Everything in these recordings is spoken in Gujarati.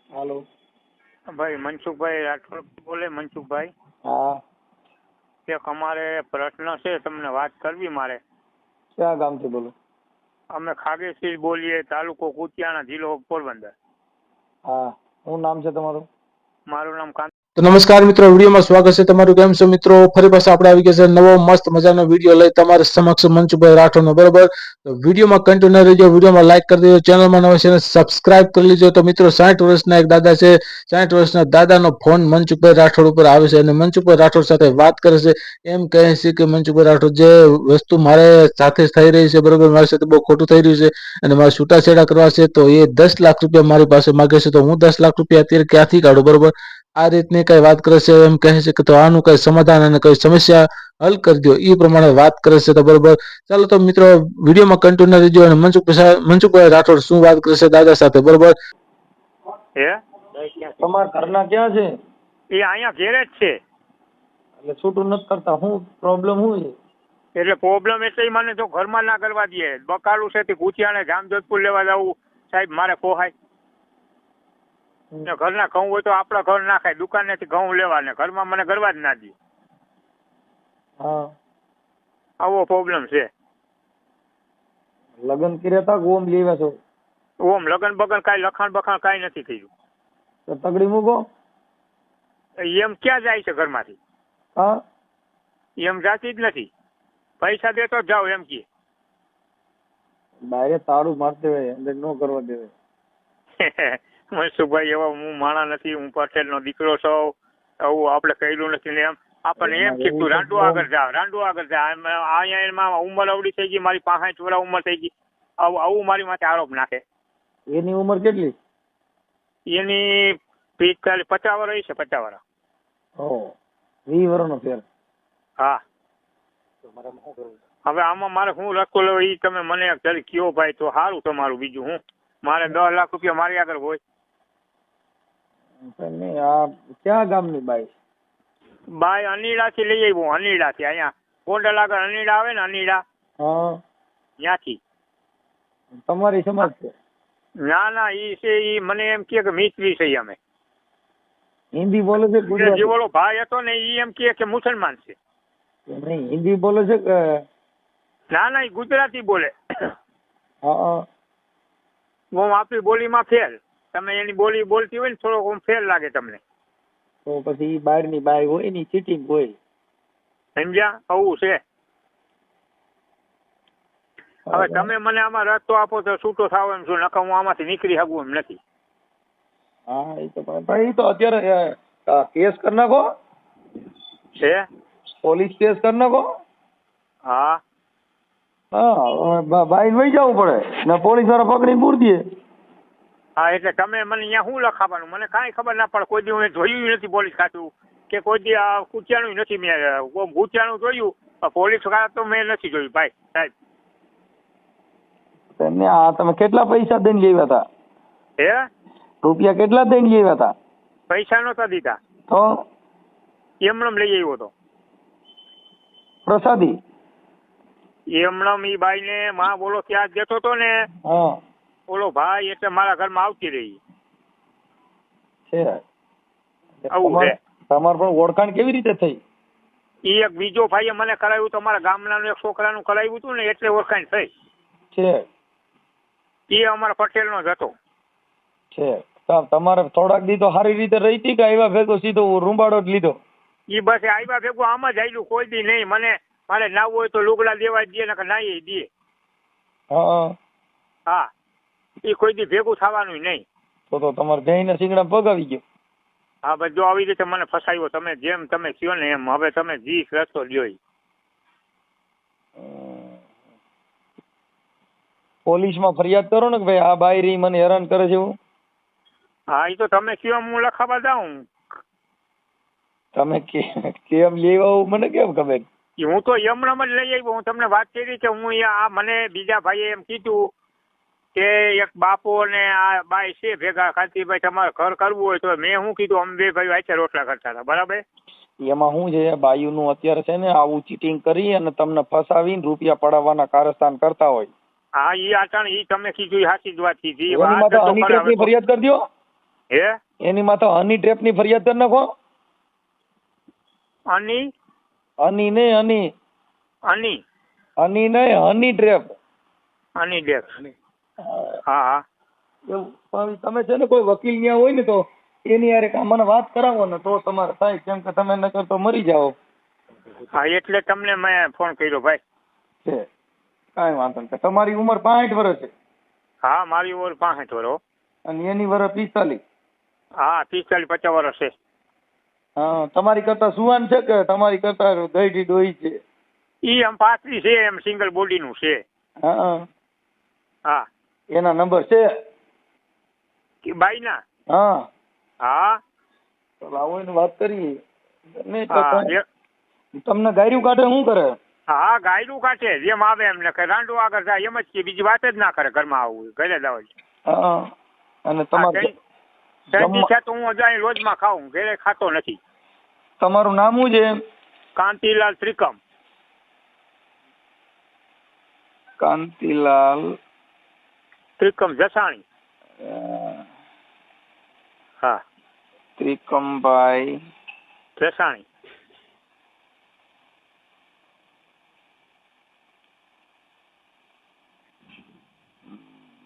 હાલો. ભાઈ મનસુખભાઈ રાઠોડ બોલે. મનસુખભાઈ, હા, એક અમારે પ્રશ્ન છે, તમને વાત કરવી મારે. ક્યાં ગામથી બોલો? અમે ખાગેશથી બોલીએ, તાલુકો કુતિયાણા, જિલ્લો પોરબંદર. હા, શું નામ છે તમારું? મારું નામ કાંત. તો નમસ્કાર મિત્રો, વિડીયોમાં સ્વાગત છે તમારું. કેમ છો મિત્રો? ફરી પાછા આપણે આવી ગયા છે નવો મસ્ત મજાનો વિડીયો લઈ તમારા સમક્ષ. મનસુખભાઈ રાઠોડનો, બરોબર. તો વિડીયોમાં કન્ટિન્યુ રહેજો, વિડીયોમાં લાઈક કરી દેજો, ચેનલમાં નવા છે સબસ્ક્રાઇબ કરી લેજો. તો મિત્રો 60 વર્ષના એક દાદા છે, 60 વર્ષના દાદાનો ફોન મનસુખભાઈ રાઠોડ ઉપર આવે છે અને મનસુખભાઈ રાઠોડ સાથે વાત કરે છે. એમ કહે છે કે મનસુખભાઈ રાઠોડ, જે વસ્તુ મારે સાથે થઈ રહી છે, બરોબર, મારી સાથે બહુ ખોટું થઈ રહ્યું છે અને મારે છૂટાછેડા કરવા છે, તો એ 10 લાખ રૂપિયા મારી પાસે માગે છે, તો હું 10 લાખ રૂપિયા અત્યારે ક્યાંથી કાઢું, બરોબર. આ રીતની કઈ વાત કરે છે. એમ કહે છે કે તો આનું કઈ સમાધાન અને કઈ સમસ્યા હલ કરી દો, એ પ્રમાણે વાત કરે છે. તો બરોબર, ચાલો તો મિત્રો વિડીયોમાં કન્ટિન્યુ રહેજો અને મનસુખભાઈ રાઠોડ શું વાત કરે છે દાદા સાથે, બરોબર. હે, તમારા ઘરના ક્યાં છે? એ અહીંયા ઘેરે જ છે. એટલે છૂટું નથી કરતા, શું પ્રોબ્લેમ શું છે? એટલે પ્રોબ્લેમ એટલે ઈ મને જો ઘરમાં ના કરવા દે. બકાલું છે તે કુતિયાણે જામજોધપુર લેવા જવું, સાહેબ મારે પોહાય. ને ઘરના ઘઉં હોય તો આપણા ઘર ના ખાય, દુકાનેથી ઘઉં લેવા, ને ઘરમાં મને કરવા જ ના દે. હા, આવો પ્રોબ્લેમ છે. લગ્ન કર્યા તા ઓમ લેવા છો? ઓમ લગન બગન કાંઈ લખાણ બખાણ કાંઈ નથી થયું. તો તગડી મૂકો. એમ ક્યાં જાય છે ઘરમાંથી? હા, એમ જાતી જ નથી. પૈસા દેતો જ જાઓ એમ કે. ડાયરેક્ટ તાળું મારते હોય, અંદર નો કરવા દેવાય. મનસુખભાઈ, એવા હું માણા નથી, હું પટેલનો દીકરો છું. આવું આપણે કર્યું નથી ને એમ આપણને એમ કે તું રાંડુ આગળ જા, રાંડુ આગળ જા. અહીંયા એમાં ઉંમર અવડી થઈ ગઈ, મારી 65 વર્ષ ઉંમર થઈ ગઈ. આવું મારી માથે આરોપ નાખે. એની ઉંમર કેટલી? એની 50 વર્ષ છે, 50 વર્ષ. ઓહ, 20 વર્ષનો ફેર. હા, હવે આમાં મારે શું રસ્તો લેવો એ તમે મને જરી કયો ભાઈ, તો સારું તમારું. બીજું હું, મારે 10 લાખ રૂપિયા મારી આગળ હોય. નહીં, આ ક્યાં ગામની બાઈ? બાય અનીડાથી લઈ આવ્યો, અનીડાથી. અહીંયા ગોંડલ આગળ અનીડા આવે ને, અનીડા, હા, ત્યાંથી. તમારી સમાજ છે? ના ના, ઈ છે, ઈ મને એમ કે મિસ્ત્રી છે અમે. હિન્દી બોલે છે? જે ગુજરાતી? ઓલો ભાઈ હતો ને ઈ એમ કે મુસલમાન છે. નહીં, હિન્દી બોલે છે કે? ના ના, ઈ ગુજરાતી બોલે. હા, હું આપણી બોલીમાં ફેર, તમે એની બોલી બોલતી હોય ને થોડોક ફેર લાગે તમને. તો પછી બહારની બાઈ હોય ની ચીટિંગ હોય. સમજ્યા? આવું છે. હવે તમે મને આમાં રસ્તો આપો તો છૂટો થાવ એમ છું, નકર હું આમાંથી નીકળી શકું એમ નથી. હા, એ તો પણ એ તો અત્યારે કેસ કરી નાખો. છે? પોલીસ કેસ કરી નાખો. હા હા, બાઈ વહી જવું પડે ને પોલીસ વાળા પકડીને પૂરી દે. હા, એટલે તમે મને અહીંયા શું લખાવાનું મને કાંઈ ખબર ના પડે. કોઈ દી હું જોયું નથી પોલીસ ખાતું, કે કોઈ દી કુતિયાણું નથી મેં. કુતિયાણું જોયું, પોલીસ ખાતું તો મેં નથી જોયું ભાઈ સાહેબ. તેમને આ તમે કેટલા પૈસા દઈને લેવા હતા? હે, રૂપિયા કેટલા દઈને લેવા હતા? પૈસા નહોતા દીધા, તો એમણમ લઈ આવ્યો હતો. પ્રસાદી? એમણમ ઈ બાઈ ને માં બોલો ત્યાં જતો હતો ને, હા, ઓલો ભાઈ એટલે મારા ઘરમાં આવતી રહી. છે. આવું છે. તમારે પણ ઓળખાણ કેવી રીતે થઈ? ઈ એક બીજો ભાઈએ મને કરાવ્યું, તમારા ગામના એક છોકરાનું કરાવ્યું હતું ને, એટલે ઓળખાણ થઈ છે. એ અમારા પટેલનો જ હતો. છે. તમારે થોડાક દી તો સારી રીતે રહી હતી કે આવ્યા ભેગો સીધો રૂંબાડો જ લીધો? ઈ બસ આવ્યા ભેગું આમ જ આવેલું, કોઈ દી નહીં. મારે નાવું હોય તો લુગડા દેવા દે ને નાઈ દે. હા, હા, એ કોઈ દી ભેગું થવાનું નહીં. તો તમારે જઈને સિંગડા પગ આવી ગયો. હા, બસ જો આવી રીતે મને ફસાયો. તમે જેમ તમે કહો ને એમ, હવે તમે જી રસ્તો લ્યો. પોલીસમાં ફરિયાદ કરો ને કે ભાઈ આ બાઈ રહી મને હેરાન કરે છે એવું. હા, એ તો તમે કહો, હું લખાવા જાઉં. તમે કેમ લેવા મને કેમ ખબર? હું તો એમણામ જ લઈ આવ્યો. હું તમને વાત કરી કે હું આ મને બીજા ભાઈએ એમ કીધું કે એક બાપો ને આ બાઈ છે ભેગા, કાંતિભાઈ તમારે ઘર કરવું હોય તો. મેં શું કીધું, અમે બે ભાઈ વાંચે રોટલા કરતા હતા, બરાબર. એમાં શું છે, બાયુનું અત્યારે છે ને આવું ચીટિંગ કરી અને તમને ફસાવીને રૂપિયા પડાવવાના કારસ્તાન કરતા હોય. હા, ઈ આચાણ ઈ તમે કીધું સાચી જ વાત કીધી. ફરિયાદ કરી દો. હે એની માથે હની ટ્રેપની ફરિયાદ કરી નાખો. અની હની નહીં હની અની હની નહીં હની ટ્રેપ. અની ડેક હા હા એવું પણ તમે છે ને કોઈ વકીલ ત્યાં હોય ને તો એની યારે મને વાત કરાવો ને તો તમારે થાય, કેમ કે તમે નકર તો મરી જાઓ. હા એટલે તમને મેં ફોન કર્યો ભાઈ. છે કાંઈ વાંધો નહીં. તમારી ઉંમર 65 વર્ષ છે હા મારી ઉંમર 65 વર્ષ. અને એની વર્ષ 45. હા 40-50 વર્ષ છે. હા તમારી કરતા સુવાન છે કે તમારી કરતા ગઈઢી ડોહી છે? ઈ આમ પાતળી છે, એમ સિંગલ બોડી નું છે. હા હા એના નંબર છે? કે બાઈ ના? હા હા તો લાવો એને વાત કરીએ. નહીં તો હા તમને ગાયરું કાઢે શું કરે? હા ગાયરું કાઢે જેમ આવે એમ ને રાંડો આગળ જાય એમ જ કે બીજી વાત જ ના કરે. ઘરમાં આવું ઘરે જ આવે. હા અને તમારે છે તો હું જાય રોજમાં ખાઉં, ઘરે ખાતો નથી. તમારું નામ શું છે? કાંતિલાલ ત્રિકમ. કાંતિલાલ ત્રિકમ જસાણી. હા ત્રિકમભાઈ જસાણી.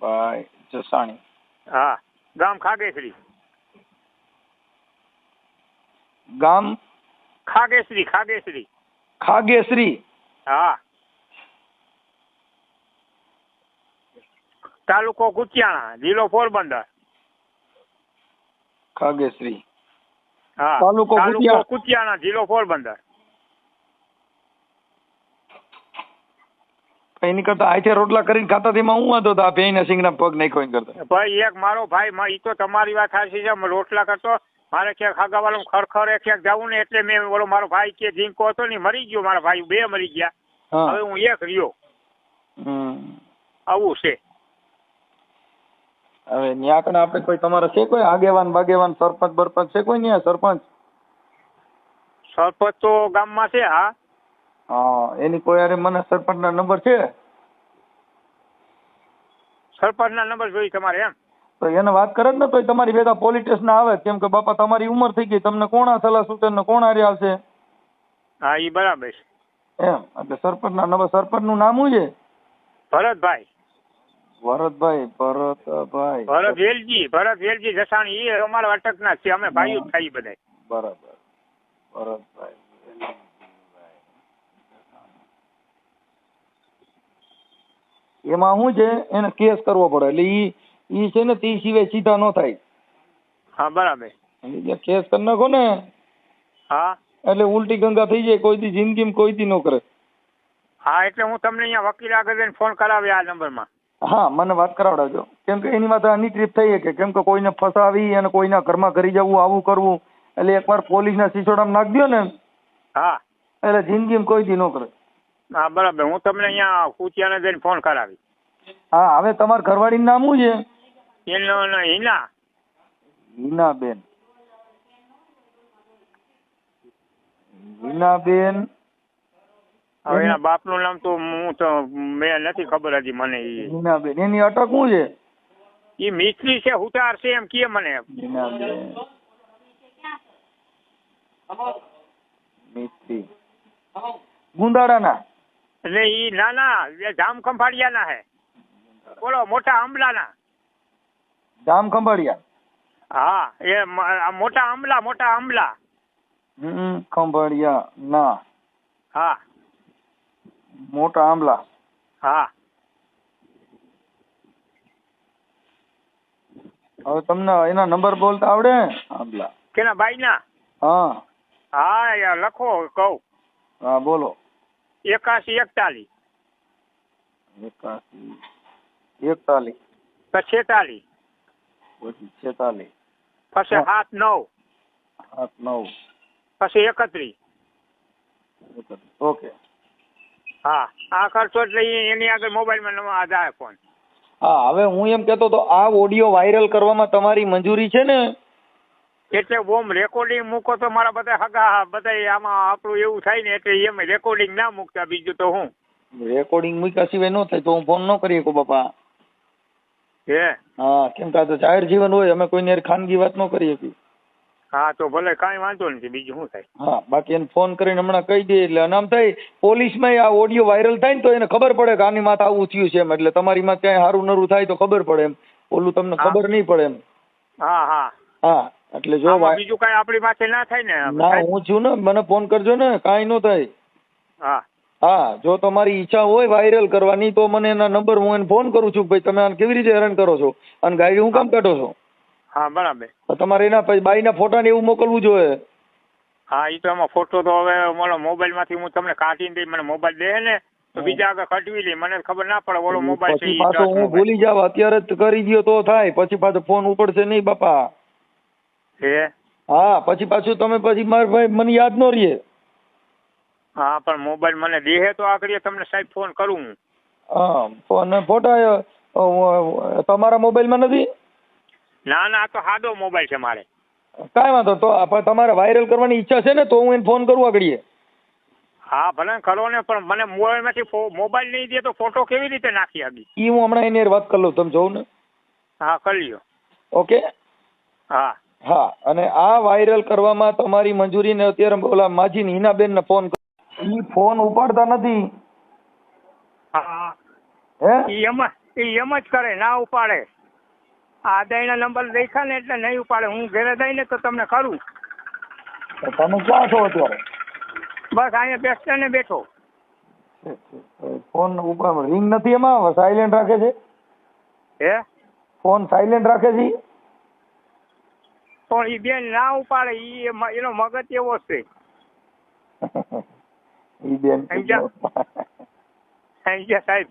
ભાઈ જસાણી. હા ગામ ખાગેશ્રી. ગામ ખાગેશ્રી ખાગેશ્રી. ખાગેશ્રી. હા તાલુકો કુતિયાણા, જિલ્લો પોરબંદર. ખાગેશ્રી. હા તાલુકો કુતિયાણા, જિલ્લો પોરબંદર. એની કરતા આઈથે રોટલા કરીને ખાતા તેમાં હું વાંધો તો આ ભેંના સિંગના પગ નાખ્યો એની કરતા. ભાઈ એક મારો ભાઈ ઈ તો તમારી વાત સાચી છે. રોટલા કરતો મારે ક્યાંક ખાગાવાળું ખરખરે ક્યાંક જવું ને એટલે મેં ઓલો મારો ભાઈ કે જીંકો હતો ને મરી ગયો. મારા ભાઈ 2 મરી ગયા. હવે હું એક રહ્યો. આવું છે. હવે ન્યાકને આપણે કોઈ તમારે છે કોઈ આગેવાન બાગેવાન સરપંચ બરપંચ છે કોઈ ન્યા? સરપંચ સરપંચ તો ગામમાં છે. હા હા એની કોઈ અરે મને સરપંચના નંબર છે? સરપંચના નંબર જોઈ તમારે એમ? તો એને વાત કરે ને તો તમારી ભેગા પોલીસ સ્ટેશન આવે. કેમ કે બાપા તમારી ઉંમર થઈ ગઈ, તમને કોણ સલાહ સૂચન ને કોણ હારે આવશે? હા ઈ બરાબર છે. એમ એટલે સરપંચના નંબર. સરપંચનું નામ શું છે? ભરતભાઈ. ભરત વેલજી જસાણી. એ અમારા અટકના છે. અમે ભાઈઓ જ ખાઈ બધા. બરાબર. ભરતભાઈ. એમાં શું છે એને કેસ કરવો પડે એટલે ઈ છે ને તે સિવાય સીધા ન થાય. હા બરાબર. કેસ કરી નાખો ને હા એટલે ઉલટી ગંગા થઈ જાય. કોઈ દી જિંદગીમાં કોઈ દી ન કરે. હા એટલે હું તમને અહીંયા વકીલ આગળ જઈને ફોન કરાવી આ નંબરમાં. હા મને વાત કરાવડાવજો. કેમ કે એની માથે આની ટ્રીપ થઈ શકે. કેમ કે કોઈને ફસાવી અને કોઈના ઘરમાં ઘરી જવું આવું કરવું એટલે એકવાર પોલીસના સિસોડામાં નાખ દો ને હા એટલે જિંદગીમાં કોઈ દી ન કરે. હા બરાબર. હું તમને અહીંયા કુતિયાને જઈને ફોન કરાવી. હા હવે તમારા ઘરવાળીનું નામ શું છે? એનો હિના. હિનાબેન. હિનાબેન. હવે એના બાપનું નામ તો હું તો મેં નથી ખબર હજી મને. હિનાબેન. એની અટક શું છે? એ મિસ્ત્રી છે, હુટાર છે એમ કે મને. હિનાબેન મિસ્ત્રી ગુંદાડાના? એટલે ઈ ના એ જામ ખંભાળિયાના હે. બોલો મોટા આંબલાના. જામ ખંભાળિયા? હા એ મોટા આંબલા. ખંભાળિયા ના. હા મોટા આંબલા. હા હવે તમને એના નંબર બોલતા આવડે? આંબલા કેના બાઈના? હા હા યાર લખો કહું. હા બોલો. 81 81 41 46 પછી 46 પછી 79 9 પછી 31. ઓકે. હા આ ખર્ચો એટલે એની આગળ મોબાઈલમાં નવા જાય ફોન. હા હવે હું એમ કહેતો તો આ ઓડિયો વાયરલ કરવામાં તમારી મંજૂરી છે ને? એટલે ઓમ રેકોર્ડિંગ મૂકો તો મારા બધા હગા બધા આમાં આપણું એવું થાય ને એટલે એમ રેકોર્ડિંગ ના મૂકતા. બીજું તો હું રેકોર્ડિંગ મૂક્યા સિવાય ન થાય તો હું ફોન ન કરી શકું બાપા. હે હા, કેમ કે આ તો જાહેર જીવન હોય, અમે કોઈને હારે ખાનગી વાત ન કરી શકીએ. હા તો ભલે કાંઈ વાંધો નથી, બીજું શું થાય. હા, બાકી એને ફોન કરીને હમણાં કહી દે એટલે અને આમ થાય પોલીસમાં આ ઓડિયો વાયરલ થાય ને તો એને ખબર પડે કે આની માથે આવું થયું છે એમ, એટલે તમારી માં ક્યાંય હારું નરું થાય તો ખબર પડે એમ, ઓલું તમને હા. ખબર નહીં પડે એમ. હા હા હા, એટલે જો આમાં બીજું કાંઈ આપણી માથે ના થાય ને ના, સાહેબ? હું છું ને, મને ફોન કરજો ને, કાંઈ ન થાય. હા હા, જો તમારી ઈચ્છા હોય વાયરલ કરવાની તો મને એના નંબર, હું એને ફોન કરું છું કે ભાઈ તમે આને કેવી રીતે હેરાન કરો છો અને ગાડી હું કામ કાઢો છો. હા બરાબર. તો તમારે એના પછી બાઈના ફોટા ને એવું મોકલવું જોઈએ. હા એ તો એમાં ફોટો તો હવે મારો મોબાઈલ માંથી હું તમને કાઢીને દઈ, મને મોબાઈલ દે ને તો બીજા આગળ કટવી લે, મને ખબર ના પડે ઓલો મોબાઈલ છે પછી ઈ પાછો દસ હું મોબાઈલ. ભૂલી જાવ, અત્યારે જ કરી દયો તો થાય, પછી પાછો ફોન ઉપડશે નહીં બાપા. હે હા, પછી પાછું તમે પછી માર ભાઈ મને યાદ ન રહીએ. હા પણ મોબાઈલ મને દેહે તો આગળ તમને સાહેબ ફોન કરું હું. હા, ફોન ફોટા તમારા મોબાઈલમાં નથી? ના ના આ તો સાદો મોબાઈલ છે મારે. કાંઈ વાંધો, તો તમારે વાયરલ કરવાની ઈચ્છા છે ને તો હું એને ફોન કરું આગળ. હા ભલે કરો ને, પણ મને મોબાઈલ માંથી મોબાઈલ નહીં દે તો ફોટો કેવી રીતે નાખી આપી? એ હું હમણાં એની હારે વાત કરી લઉં, તમે જોઉં ને. હા કરી લ્યો. ઓકે. હા હા, અને આ વાયરલ કરવામાં તમારી મંજૂરી ને અત્યારે ઓલા માજી હિનાબેન ને ફોન, ઈ ફોન ઉપાડતા નથી. હા હે? ઈ એમ જ કરે, ના ઉપાડે. આ દઈના નંબર દેખા ને એટલે નહીં ઉપાડે. હું ઘરે દઈને તો તમને કરું. તમે ક્યાં છો અત્યારે? બસ અહીંયા બેસતા ને બેઠો. ફોન ઉપર રિંગ નથી, એમાં સાયલેન્ટ રાખે છે. હે ફોન સાયલેન્ટ રાખે છે. પણ ઈ બેન ના ઉપાડે, ઈ એનો મગજ એવો છે. ઈ બેન સમજ્યા સાહેબ?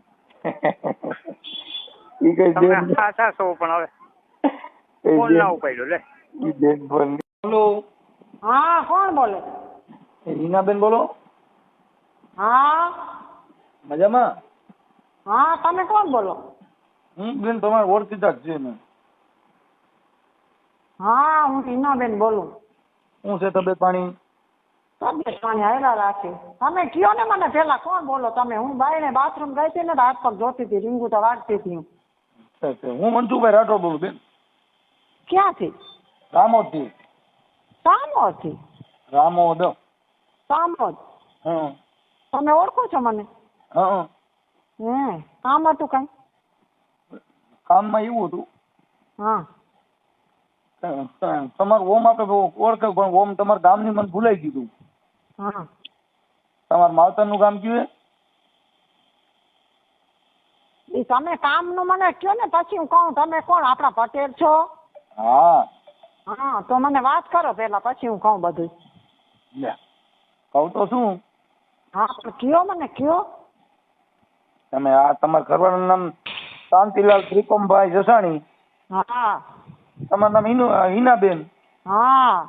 ઈ કઈ તમે બેન ખાસા છો પણ હવે ફોન ના ઉપાડ્યો લે. ઈ બેન ફોન. હેલો. હા, કોણ બોલે? હિનાબેન બોલો. હા મજામાં? હા, તમે કોણ બોલો? બેન તમારે ઓળખીતા જ છે ને. હા, હું હિનાબેન બોલું. શું છે તબિયત પાણી? તબિયત પાણી હાયલા રાખે. તમે કયો ને મને પેલા કોણ બોલો તમે? હું બાઈને બાથરૂમ ગઈ હતી ને તો હાથ પગ જોતી હતી, રીંગુ તો વાગતી હતી. હું મનસુખભાઈ રાઠોડ બોલું બેન. ક્યાંથી? રામોદથી. સામોદથી? રામોદ. સામોદ? હા. તમે ઓળખો છો મને? હા. કામ હતું કઈ? કામમાં એવું હતું. હા. તમારું ઓમ આપણે ઓળખે પણ ઓમ તમારા ગામની મને ભૂલાઈ ગયું. હા. તમારા માવતરનું ગામ કયું? એ તમે કામનું મને કયો ને પછી હું કહું. તમે કોણ? આપણા પટેલ છો? હા. હા, તો મને વાત કરો પેલા, પછી હું કહું બધું. લે કહું તો શું? હા પણ કયો મને, કયો. તમે આ તમારા ઘરવાળાનું નામ શાંતિલાલ ત્રિકમભાઈ જસાણી. હા. તમારું નામ હિનાબેન. હા.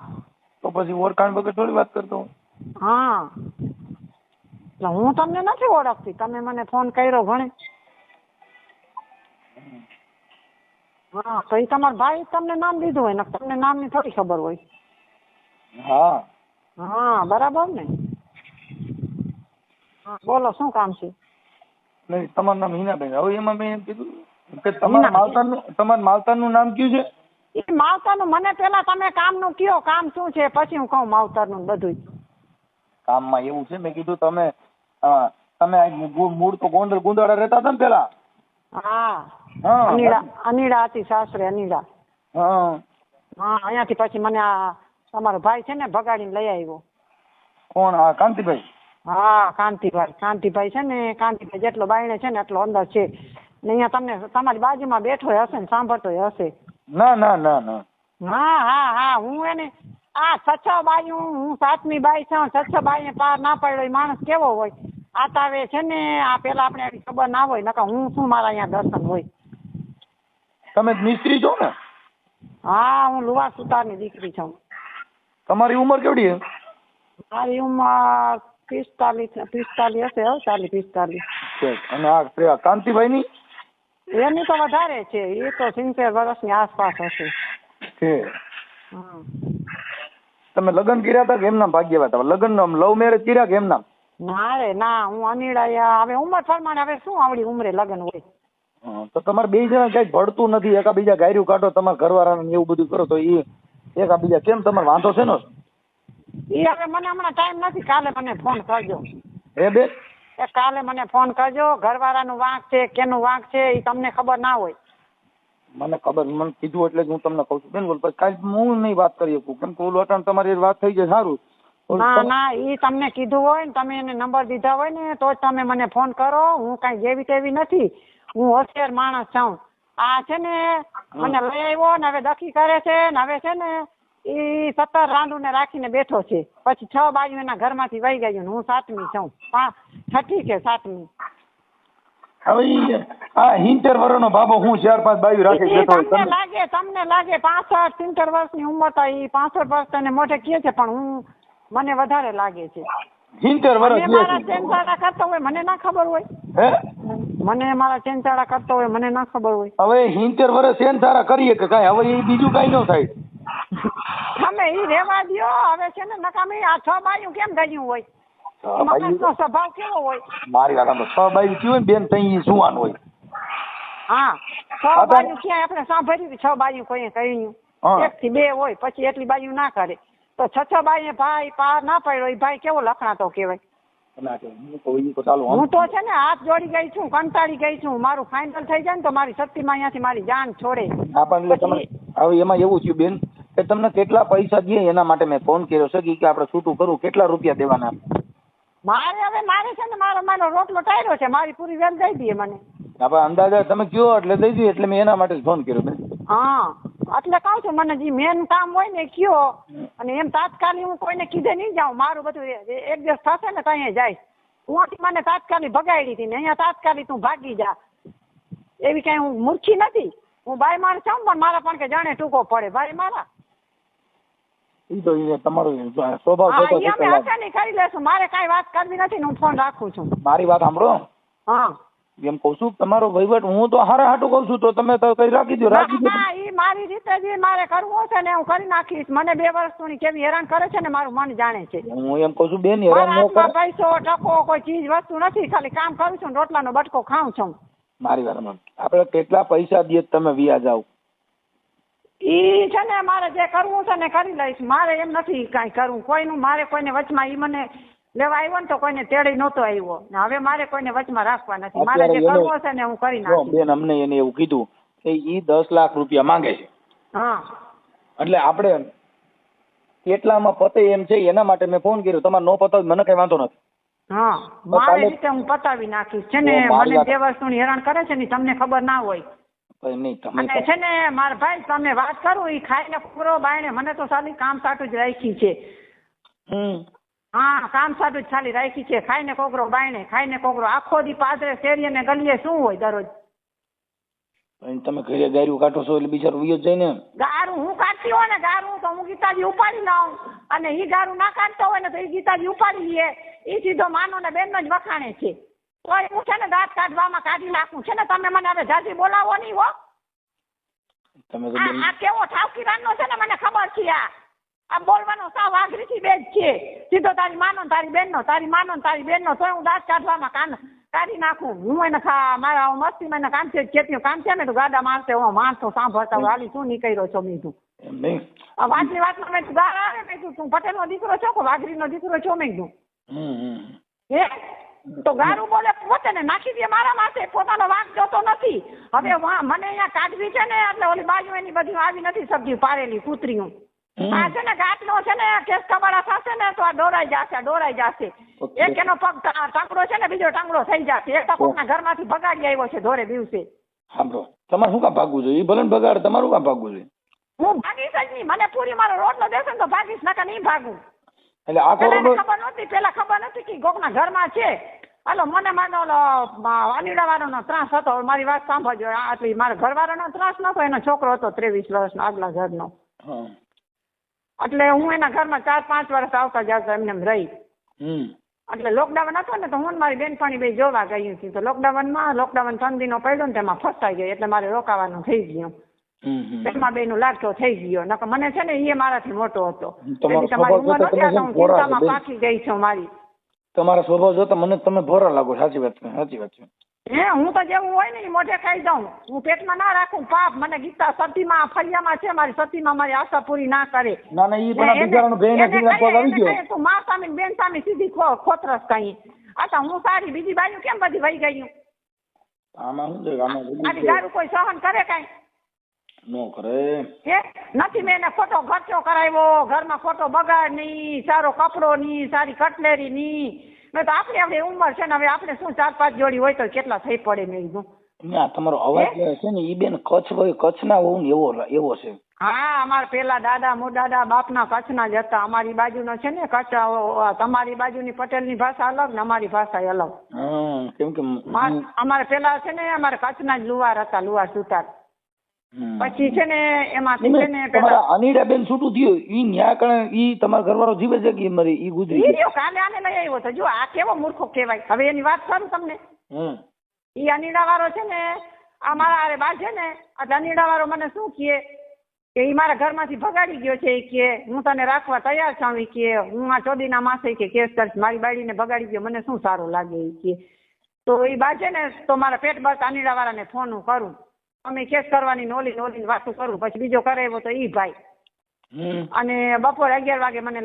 તો પછી ઓળખાણ વગર થોડી વાત કરતો. હા, એટલે હું તમને નથી ઓળખતી. તમે મને ફોન કર્યો ઘણે. હા, તો એ તમારા ભાઈ તમને નામ દીધું હોય ને, તમને નામની થોડી ખબર હોય. હા. હા, બરાબર ને. હા, બોલો શું કામ છે? નહીં, તમારું નામ હિનાબેન. હવે એમાં મેં એમ કીધું કે તમારા માવતરનું નામ કયું છે? એ માવતરનું મને પેલા તમે કામનું કયો, કામ શું છે, પછી હું કહું માવતરનું બધું. કામમાં એવું છે, મેં કીધું તમે મૂળ તો ગુંદાળા રહેતા હતા ને પેલા? હા. હા. અનીડા હતી સાસરે, અનીડા. હા. હા, અહીંયાથી પછી મને આ તમારો ભાઈ છે ને ભગાડીને લઈ આવ્યો. કોણ? આ કાંતિભાઈ? હા, કાંતિભાઈ છે ને, કાંતિભાઈ જેટલો બાયણે છે ને એટલો અંદર છે ને. અહીંયા તમને તમારી બાજુમાં બેઠો હશે ને સાંભળતો હશે. ના ના ના ના. હા હા હા, હું એને આ છ બાયું, હું 7મી બાઈ છું. 6 બાઈને પાર ના પાડ્યો એ માણસ કેવો હોય? આ તાવે છે ને, આ પેલા આપણે ખબર ના હોય, નકર હું શું મારા અહીંયા દર્શન હોય. તમે મિસ્ત્રી છો ને? હા, હું લુવા સુતારની દીકરી છું. તમારી ઉંમર કેવડી છે? મારી ઉંમર 45 હશે, 40-45. અને આ કાંતિભાઈ ની? એની તો વધારે છે, એ તો 70 વર્ષની આસપાસ હશે. તમે લગ્ન કર્યા હતા કે એમના ભાગ્યવા હતા? લગ્ન લવ મેરેજ કર્યા કે એમના? ના રે ના, હું અનીડા. હવે ઉંમર પ્રમાણે હવે શું આવડી ઉંમરે લગ્ન હોય. હા, તો તમારે બે જણા કઈ ભળતું નથી, એકાબીજા ગાયરું કાઢો, તમારા ઘરવાળાને એવું બધું કરો તો એ એકાબીજા કેમ તમારે વાંધો છે ને? એ હવે મને હમણાં ટાઈમ નથી, કાલે મને ફોન કરજો. હે બેન? એ કાલે મને ફોન કરજો. ઘરવાળાનું વાંક છે કેનું વાંક છે એ તમને ખબર ના હોય. મને ખબર, મને કીધું એટલે જ હું તમને કહું છું બેન. બોલ પછી કાલ હું નહીં વાત કરી શકું, કેમ કે ઓલું અટાણ તમારી વાત થઈ જાય સારું. ના ના, એ તમને કીધું હોય ને, તમે એને નંબર દીધા હોય ને તો જ તમે મને ફોન કરો. હું કાંઈ જેવી તેવી નથી, હું હોશિયાર માણસ છું. આ છે ને મને લઈ આવ્યો ને હવે દખી કરે છે ને, હવે છે ને એ 17 રાંડુને રાખીને બેઠો છે. પછી 6 બાજુ એના ઘરમાંથી વહી ગયું. હું 7મી છું, 6ઠી કે 7મી. હવે આ 70 વર્ષનો બાબો હું 4-5 બાયું રાખી બેઠો હોય. તમને લાગે 65-70 વર્ષની ઉંમર તો એ 65 વર્ષ તને મોઢે કહે છે, પણ મને વધારે લાગે છે. 70 વર્ષ મારા ચેનચાળા કરતો હોય મને ના ખબર હોય. હે? મને મારા ચેનચાળા કરતો હોય મને ના ખબર હોય. હવે 70 વર્ષ ચેન સારા કરીએ કે કાંઈ? હવે એ બીજું કાંઈ ન થાય. તમે એ રેવા દ્યો. હવે છે ને નકામી આ 6 બાયું કેમ ગયું હોય? માણસનો સ્વભાવ કેવો હોય? મારી વાત સાંભળો, 6 બાયું થયું હોય ને બેન તઈ સુવાન હોય. હા, 6 બાયું ક્યાંય આપણે સાંભળ્યું 6 બાયું કોઈ કહ્યું? 1 થી 2 હોય, પછી એટલી બાયું ના કરે. તો 6 બાઈએ ભાઈ પાર ના પડ્યો એ ભાઈ કેવો લખણાતો કહેવાય? હું તો છે ને હાથ જોડી ગઈ છું, કંટાળી ગઈ છું. મારું ફાઇનલ થઈ જાય ને તો મારી શક્તિમાં અહીંયાથી મારી જાન છોડે. હવે એમાં એવું થયું બેન કે તમને કેટલા પૈસા દે એના માટે મેં ફોન કર્યો છે કે આપણે છૂટું કરું, કેટલા રૂપિયા દેવાના? મારે છે ને મારો રોટલો ટાયરો છે, મારી પૂરી વેલ દઈ દઈએ મને. આપણે અંદાજા તમે કયો એટલે દઈ દઈએ, એટલે મેં એના માટે જ ફોન કર્યો બેન. હા, એટલે કહું છું મને જે મેન કામ હોય ને કયો, અને એમ તાત્કાલિક હું કોઈને કીધે નહીં જાઉં. મારું બધું એક દિવસ થશે ને ત્યાં જાય. હું મને તાત્કાલિક ભગાડી હતી ને અહીંયા તાત્કાલિક તું ભાગી જા. એવી કઈ હું મૂર્ખી નથી. હું બાઈ માણસ છું, પણ મારા પણ કે જાણે ટૂંકો પડે ભાઈ મારા. ઈ તો તમારો સ્વભાવ છે. અમે આસાની કરી લેશું. મારે કાંઈ વાત કરવી નથી ને હું ફોન રાખું છું. મારી વાત સાંભળો. હા, એમ કહું છું તમારો વહીવટ હું તો હારા હાટું કહું છું, તો તમે તો કઈ રાખી દો. ઈ મારી રીતે જે મારે કરવું છે ને હું કરી નાખીશ. મને 2 વર્ષ સુધી કેવી હેરાન કરે છે ને મારું મન જાણે છે. હું એમ કહું છું બેન, હેરાન ન કરો. પૈસો ટકો કોઈ ચીજ વસ્તુ નથી, ખાલી કામ કરું છું, રોટલાનો બટકો ખાઉં છું. મારી વાત આપણે કેટલા પૈસા દઈએ તમે વ્યાજ આવ? ઈ છે ને મારે જે કરવું છે ને કરી લઈશ. મારે એમ નથી કાંઈ કરવું કોઈનું. મારે કોઈને વચમાં ઈ મને લેવા આવ્યો ને તો કોઈને તેડી નહોતો આવ્યો ને હવે મારે કોઈને વચમાં રાખવા નથી. મારે જે કરવું છે ને હું કરી નાખીશ. બેન અમને એને એવું કીધું કે ઈ 10 લાખ રૂપિયા માંગે છે. હા, એટલે આપણે કેટલામાં પતે એમ છે એના માટે મેં ફોન કર્યો. તમારે નો પતાવ મને કઈ વાંધો નથી. હા, મારી રીતે હું પતાવી નાખીશ. છે ને મને 2 વર્ષનું હેરાન કરે છે ને તમને ખબર ના હોય. અને છે ને મારા ભાઈ તમે વાત કરું ઈ ખાઈને પૂરો બાયણે મને તો ખાલી કામ સાટું જ રાખી છે. હા, કામ સાટું જ ખાલી રાખી છે. ખાઈને કોકરો બાયણે, ખાઈને કોકરો આખો દી પાદરે શેરીએ ને ગલીએ શું હોય દરરોજ? તમે ઘરે ગાયરું કાઢો છો એટલે બિચારો વિયો જાય ને. ગારું હું કાઢતી હોય ને, ગારું તો હું ગીતાજી ઉપાડી લઉં, અને ઈ ગારું ના કાઢતો હોય ને તો ઈ ગીતાજી ઉપાડી લે. ઈ સીધો માનો ને બેન જ વખાણે છે. તો હું છે ને દાંત કાઢવામાં કાઢી નાખું. છે ને તમે મને હવે જાજી બોલાવો નહીં હો. આ કેવો ઠાવકીરાનો છે ને મને ખબર છે. આ બોલવાનો સાવ વાઘરીથી બેજ છે. સીધો તારી માનો તારી બેનનો, તારી માનો તારી બેનનો. તો હું દાંત કાઢવામાં કાઢી નાખું. હું એને મારા મસ્તી મને કામ છે, ખેતીનું કામ છે ને તો ગાડા મારતે હું માણસો સાંભળતા હોય હાલી શું નીકળ્યો છો મેં તું. વાતની વાતમાં મેં તું ગાળ આવે મેં તું પટેલનો દીકરો છો કે વાઘરીનો દીકરો છો મેં તું. હે તો ગારું બોલે પોતે ને નાખી દે મારા માથે. પોતાનો વાંક જોતો નથી. હવે મને અહીંયા કાઢવી છે ને એટલે ઓલી બાજુ એની બધી આવી નથી સબ્જી પારેલી કૂતરીનું. આ છે ને ગાંઠનો છે ને કેસ કબાડા થશે ને તો આ દોરાઈ જશે. એક એનો પગ ટાંગડો છે ને બીજો ટાંગડો થઈ જશે. એક તો કોકના ઘરમાંથી ભગાડી આવ્યો છે ધોરે દિવસે. સાંભળો, તમારે શું કામ ભાગવું જોઈએ? ભલે બગાડ, તમારું કામ ભાગવું જોઈએ? હું ભાગીશ જ નહીં. મને પૂરી મારો રોટલો દેશે ને તો ભાગીશ, નકર નહીં ભાગું. એટલે આ પેલા ખબર નથી કે કોકના ઘરમાં છે. હાલો મને માનો અનીડા વાળાનો ત્રાસ હતો. મારી વાત સાંભળજો. આટલી મારા ઘરવાળાનો ત્રાસ નતો, એનો છોકરો હતો 23 વર્ષનો આગલા ઘરનો. એટલે હું એના ઘરમાં 4-5 વર્ષ આવતા જતા એમને રહી. એટલે લોકડાઉન હતો ને તો હું મારી બેનપણી બે જોવા ગઈ હતી. તો લોકડાઉન ઠંડીનો પડ્યો ને તેમાં ફસાઈ ગઈ એટલે મારે રોકાવાનું થઈ ગયું. એમાં બેનું લાગતો થઈ ગયો. નકર મને છે ને એ મારાથી મોટો હતો. તમારી ઉંમર નથી આ હું ચિંતામાં પાકી ગઈ છું મારી. તમારા સ્વભાવ જોતા મને તમે ભોરા લાગો. સાચી વાત છે. હું તો જેવું હોય ને એ મોઢે ખાઈ જાઉં. હું પેટમાં ના રાખું પાપ. મને ગીતા સતીમાં ફળિયામાં છે મારી સતીમાં મારી આશા પૂરી ના કરે. ના ના ઈ પણ આ બિચારાનો બેન પગ આવી ગયો. તું મા સામી બેન સામી સીધી ખોતરસ કઈ. આ હું સારી બીજી બાજુ કેમ બધી વહી ગયું? આમાં શું છે આમાં આની દારૂ કોઈ સહન કરે કઈ? નો કરે. હે નથી મેં એને ખોટો ખર્ચો કરાવ્યો, ઘરમાં ખોટો બગાડ નહીં, સારો કપડો નહીં, સારી કટલેરી નહીં. મેં તો આપણી ઉંમર છે ને હવે આપણે શું 4-5 જોડી હોય તો કેટલા થઈ પડે મેં કીધું. ના તમારો અવાજ છે ને ઈ બેન કચ્છના હોવ ને એવો છે. હા અમારા પેલા દાદા મોદાદા બાપના કચ્છના જ હતા. અમારી બાજુનો છે ને કચ્છ, તમારી બાજુની પટેલની ભાષા અલગ ને અમારી ભાષા અલગ. કેમ કે અમારે પેલા છે ને અમારે કચ્છના જ લુહાર હતા, લુહાર સુતાર. પછી છે ને એમાંથી છે ને પેલા અનિડા બેન છૂટું થયું ઈ ન્યા કણે ઈ તમારા ઘરવાળો જીવે છે કે મરી ઈ ગુજરી ગયો? કાલે આને લઈ આવ્યો તો. જો આ કેવો મૂર્ખો કહેવાય. હવે એની વાત કરું તમને. ઈ અનિડા વાળો છે ને આ મારા અરે બા છે ને આ અનિડા વાળો મને શું કહે કે ઈ મારા ઘરમાંથી ભગાડી ગયો છે. ઈ કે હું તને રાખવા તૈયાર છું. ઈ કે હું આ ચોદીના માસે કે કેસ કરીશ. મારી બાળીને ભગાડી ગયો મને શું સારું લાગે. ઈ કે તો ઈ બા છે ને તો મારા પેટ બસ અનિડા વાળાને ફોન કરું. અમે કેસ કરવાની નોલી વાતું કરું. પછી બીજો કરાવ્યો તો ઈ ભાઈ. અને બપોરે 11 વાગે મને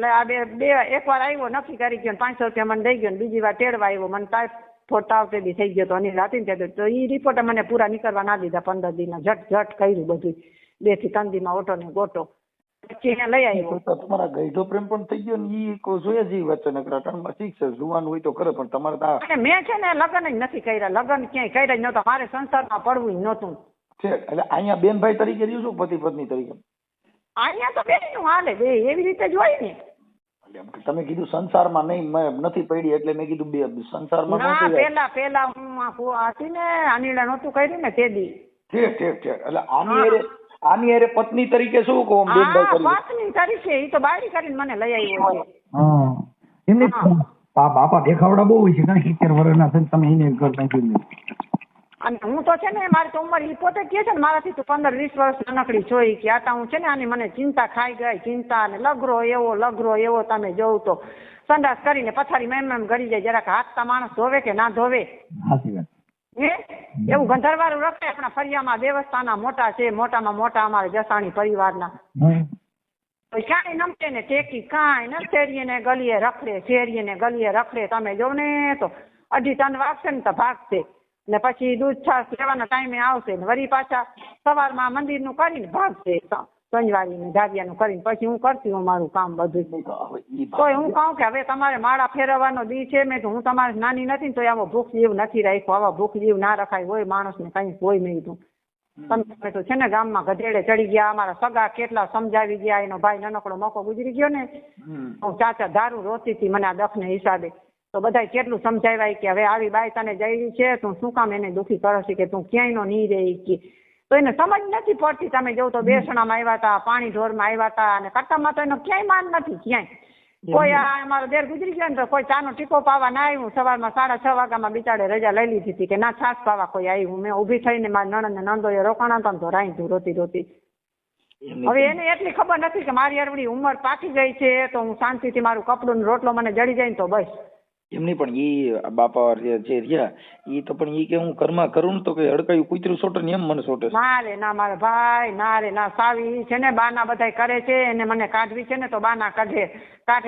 એકવાર આવ્યો નક્કી કરી ગયો 500 રૂપિયા મને દઈ ગયો. બીજી વાર તેડવા આવ્યો મને ટાઈફોઈડ તાવ તે દી થઈ ગયો તો અને રાતી ને તો ઈ રિપોર્ટ મને પૂરા નીકળવા ના દીધા. 15 દિનના ઝટ કર્યું બધું 2 થી 3 દીમાં ઓટો ને ગોટો. પછી એને લઈ આવ્યો. તમારા ગઈઢો પ્રેમ પણ થઈ ગયો ને ઈ કોઈ જોઈએ જ વચ્ચે નકરાટણમાં ઠીક છે જુવાન હોય તો કરે પણ તમારે અને મેં છે ને લગ્ન જ નથી કર્યા. લગ્ન ક્યાંય કર્યા જ નહોતા. મારે સંસારમાં પડવું જ નહોતું. છે એટલે અહીંયા બેનભાઈ તરીકે રહ્યું છું પતિ પત્ની તરીકે? અહીંયા તો બેનું હાલે બે એવી રીતે જ હોય ને. તમે કીધું સંસારમાં નહીં નથી પડી એટલે મેં કીધું બે સંસારમાં ના પેલા હું હતી ને અનિડા નહોતું કર્યું ને તે દી. ઠીક એટલે આની હારે પત્ની તરીકે શું કહું બેનભાઈ પત્ની તરીકે ઈ તો બાળી કરીને મને લઈ આવ્યો છે. એમને બાપા દેખાવડા બહુ હોય છે કારણ 70 વર્ષના છે તમે એને ઘર નાખ્યું. અને હું તો છે ને મારી તો ઉંમર ઈ પોતે કે છે ને મારાથી તો 15-20 વર્ષ નાનકડી જોઈ કે આતા હું છે ને આની મને ચિંતા ખાઈ ગઈ. ચિંતા ને લગરો એવો તમે જોઉં તો સંડાસ કરીને પથારી એમ ગળી જાય. જરાક હાથતા માણસ ધોવે કે ના ધોવે? સાચી વાત. એવું ગંધરવાળું રખે. આપણા ફળિયામાં દેવસ્થાનના મોટા છે, મોટામાં મોટા અમારે જસાણી પરિવારના. ક્યાંય નમતે ને ટેકી કાંઈ ન. શેરીએ ને ગલીએ રખડે. તમે જો ને તો 2:30 વાગશે ને તો ભાગશે. ને પછી દૂધ છાસ લેવાના ટાઈમે આવશે ને વળી પાછા સવારમાં મંદિરનું કરીને ભાગશે. સંજવારીને ધારિયાનું કરીને પછી હું કરતી હું મારું કામ બધું. તો હું કહું કે હવે તમારે માળા ફેરવવાનો દી છે. મેં તો હું તમારે નાની નથી તો આવો ભૂખ જીવ નથી રાખ્યો. આવા ભૂખ જીવ ના રખાય હોય માણસને કઈ હોય નહીં. તું તમે તો છે ને ગામમાં ગધેડે ચડી ગયા. અમારા સગા કેટલા સમજાવી ગયા. એનો ભાઈ નાનકડો મોકો ગુજરી ગયો ને હું ચાચા દારૂ રોતી હતી મને આ દખને હિસાબે. તો બધા કેટલું સમજાવ્યા કે હવે આવી બાઈ તને જઈ છે તું શું કામ એને દુઃખી કરો છે કે તું ક્યાંય નો નહીં રહી. તો એને સમજ નથી પડતી. તમે જોવ તો બેસણામાં આવ્યા હતા, પાણી ઢોરમાં આવ્યા હતા અને કટ્ટામાં તો એનો ક્યાંય માન નથી. ક્યાંય કોઈ અમારો દેર ગુજરી ગયો ને તો કોઈ ચાનો ટીકો પાવા ના આવ્યું. સવારમાં 6:30 વાગ્યામાં બિચારે રજા લઈ લીધી હતી કે ના છાસ પાવા કોઈ આવ્યું. મેં ઊભી થઈને મારી નણંદ ને નંદોએ રોકાણા હતા તો રાઈ તું રોતી. હવે એને એટલી ખબર નથી કે મારી અરવડી ઉંમર પાકી ગઈ છે તો હું શાંતિથી મારું કપડું રોટલો મને જડી જાય ને તો બસ. એમની પણ ઈ બાપા જે રહ્યા ઈ તો પણ ઈ કે હું ઘરમાં કરું ને તો કે હડકાયું કૂતરું સોટે ને એમ મને સોટે. ના રે ના મારા ભાઈ ના રે ના. સાવી છે ને બાના બધા કરે છે એને મને કાઢવી છે ને તો બાના કાઢે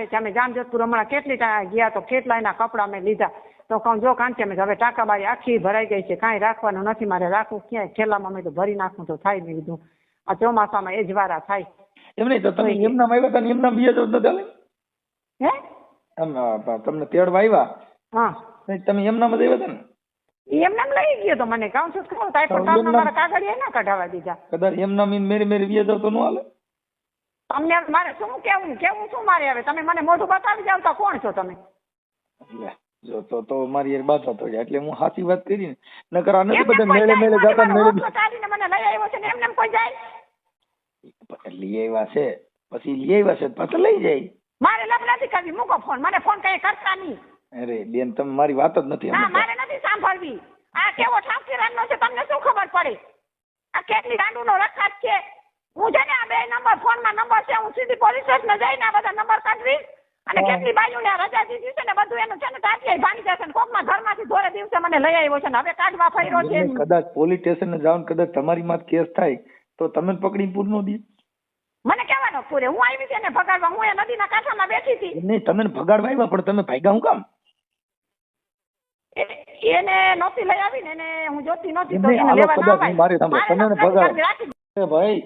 છે. અમે જામજોધપુર હમણાં કેટલી ગયા તો કેટલા એના કપડા મેં લીધા. તો કહું જો કાંચે મેં હવે ટાંકાબારી આખી ભરાઈ ગઈ છે. કાંઈ રાખવાનું નથી મારે. રાખવું ક્યાંય થેલામાં મેં તો ભરી નાખું તો થાય. મેં કીધું આ ચોમાસામાં એ જ વારા થાય. એમ નહીં તો તમે એમના આવ્યા હતા ને એમના બીજા જ નથી હે તમને તેડવા આવ્યા? હા તમે એમનામ જ આવ્યા હતા ને? એમનામ લઈ ગયો તો મને કહું છું ખરું ટાઈફોઈડ મારા કાગળિયા ના કઢાવા દીધા. કદાચ એમનામ મેરી વ્યા જાવ તો ન હાલે? તમને મારે શું કેવું શું મારે હવે તમે મને મોઢું બતાવી જાવ તો કોણ છો તમે? જો તો મારી યાર બાત હતો એટલે હું સાચી વાત કરી ને નકર આ નથી બધા મેળે જાતા મેળે મને લઈ આવ્યો છે ને એમને કોઈ જાય? લઈ આવ્યા છે પછી લઈ આવ્યા છે પાછા લઈ જાય. મારે લપ નથી કરવી. મૂકો ફોન. મને ફોન કઈ કરતા નહીં. અરે બેન તમે મારી વાત જ નથી. ના મારે નથી સાંભળવી. આ કેવો ઠામથી રાંડનો છે તમને શું ખબર પડે? આ કેટલી રાંડુનો રખાત છે. હું છે ને આ 2 નંબર ફોનમાં નંબર છે હું સીધી પોલીસ સ્ટેશન જઈને આ બધા નંબર કાઢવી અને કેટલી બાયુને રજા દીધી છે ને બધું એનું છે ને ટાટિયા ભાંગી જશે ને કોકના ઘરમાંથી ધોરે દિવસે મને લઈ આવ્યો છે ને હવે કાઢવા ફર્યો છે કદાચ પોલીસ સ્ટેશન જાવ ને કદાચ તમારી માં કેસ થાય તો તમે પકડી પૂર નો દી મને કહેવાનો પૂરે હું આવી છે ને ભગાડવા હું એ નદીના કાંઠામાં બેઠી હતી નહીં તમે ભગાડવા આવ્યા પણ તમે ભાગ્યા હું કામ એને નહોતી લઈ આવી ને એને હું જોતી નહોતી તો એમને એને આલો લેવા ના કદાચ મારે તમે તમે ભગાડ રાખી એ ભાઈ